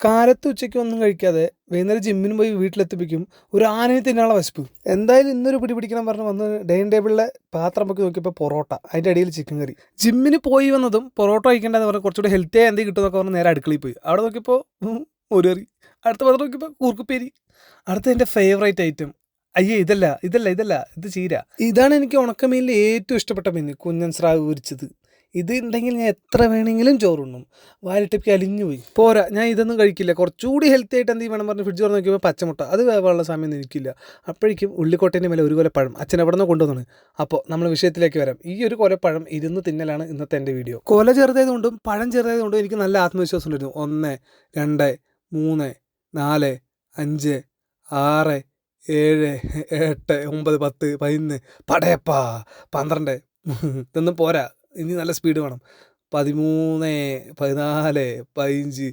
കാലത്ത് ഉച്ചയ്ക്ക് ഒന്നും കഴിക്കാതെ വൈകുന്നേരം ജിമ്മിന് പോയി വീട്ടിലെത്തിപ്പിക്കും ഒരു ആനയെ തിന്നാനുള്ള വശപ്പ്. എന്തായാലും ഇന്നൊരു പിടി പിടിക്കണം പറഞ്ഞ് വന്ന് ഡൈനിങ് ടേബിളിലെ പാത്രം ഒക്കെ നോക്കിയപ്പോൾ പൊറോട്ട, അതിൻ്റെ അടിയിൽ ചിക്കൻ കറി. ജിമ്മിന് പോയി വന്നതും പൊറോട്ട കഴിക്കേണ്ടതെന്ന് പറഞ്ഞാൽ കുറച്ചുകൂടി ഹെൽത്തിയായി എന്തെങ്കിലും കിട്ടുമെന്നൊക്കെ പറഞ്ഞ് നേരെ അടുക്കളയിൽ പോയി. അവിടെ നോക്കിയപ്പോൾ ഒരു കറി, അടുത്ത പാത്രം നോക്കിയപ്പോൾ കൂർക്കുപ്പേരി, അടുത്ത എൻ്റെ ഫേവറേറ്റ് ഐറ്റം. അയ്യേ ഇത് ചീര. ഇതാണ് എനിക്ക് ഉണക്കമീനിൽ ഏറ്റവും ഇഷ്ടപ്പെട്ട മീൻ, കുഞ്ഞൻ സ്രാവ് പൊരിച്ചത്. ഇത് ഉണ്ടെങ്കിൽ ഞാൻ എത്ര വേണമെങ്കിലും ചോറുണ്ണും. വാലിട്ടപ്പി അലിഞ്ഞു പോയി. പോരാ, ഞാൻ ഇതൊന്നും കഴിക്കില്ല. കുറച്ചുകൂടി ഹെൽത്തി ആയിട്ട് എന്തെങ്കിലും വേണം പറഞ്ഞ് ഫ്രിഡ്ജ് തുറന്ന് നോക്കിയപ്പോൾ പച്ചമുട്ട, അത് വേവാനുള്ള സമയം എനിക്കില്ല. അപ്പോഴേക്കും ഉള്ളിക്കോട്ടേൻ്റെ മേലെ ഒരു കൊലപ്പഴം അച്ഛൻ എവിടെ നിന്ന് കൊണ്ടുവന്നാണ്. അപ്പോൾ നമ്മൾ വിഷയത്തിലേക്ക് വരാം. ഈ ഒരു കൊലപ്പഴം ഇരുന്ന് തിന്നലാണ് ഇന്നത്തെ എൻ്റെ വീഡിയോ. കൊല ചെറുതായതുകൊണ്ടും പഴം ചെറുതായതുകൊണ്ടും എനിക്ക് നല്ല ആത്മവിശ്വാസം ഉണ്ടായിരുന്നു. 1, 2, 3, 4, 5, 6, 7, 8, 9, 10, 11, പടയപ്പാ 12. ഇതൊന്നും പോരാ, ഇനി നല്ല സ്പീഡ് വേണം. 13, 14, 15,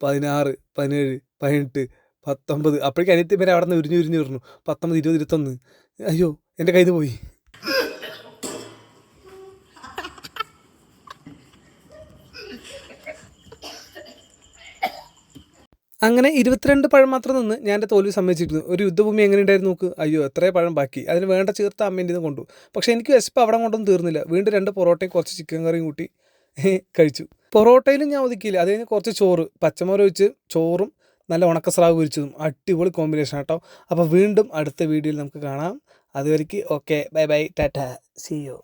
16, 17, 18, 19. അപ്പോഴേക്കും അനിയത്തി പേരെ അവിടെ നിന്ന് ഉരിഞ്ഞു വരുന്നു. 19, 20, 21. അയ്യോ, എൻ്റെ കയ്യിൽ നിന്ന് പോയി. അങ്ങനെ 22 പഴം മാത്രം നിന്ന് ഞാൻ എൻ്റെ തോൽവി സമ്മതിച്ചിരുന്നു. ഒരു യുദ്ധഭൂമി എങ്ങനെ ഉണ്ടായിരുന്നു നോക്ക്. അയ്യോ, എത്രയും പഴം ബാക്കി. അതിന് വേണ്ട ചേർത്ത് അമ്മേൻ്റെ നിന്ന് കൊണ്ടു. പക്ഷേ എനിക്ക് വിശപ്പ് അവിടെ കൊണ്ടൊന്നും തീർന്നില്ല. വീണ്ടും 2 പൊറോട്ടയും കുറച്ച് ചിക്കൻ കറിയും കൂട്ടി കഴിച്ചു. പൊറോട്ടയിലും ഞാൻ ഒതുക്കിയില്ല. അത് കഴിഞ്ഞ് കുറച്ച് ചോറ്, പച്ചമുളക് ഒഴിച്ച് ചോറും നല്ല ഉണക്കസ്രാവ് പൊരിച്ചതും അടിപൊളി കോമ്പിനേഷൻ കേട്ടോ. അപ്പോൾ വീണ്ടും അടുത്ത വീഡിയോയിൽ നമുക്ക് കാണാം. അതുവരെയ്ക്ക് okay, bye bye, tata, see U.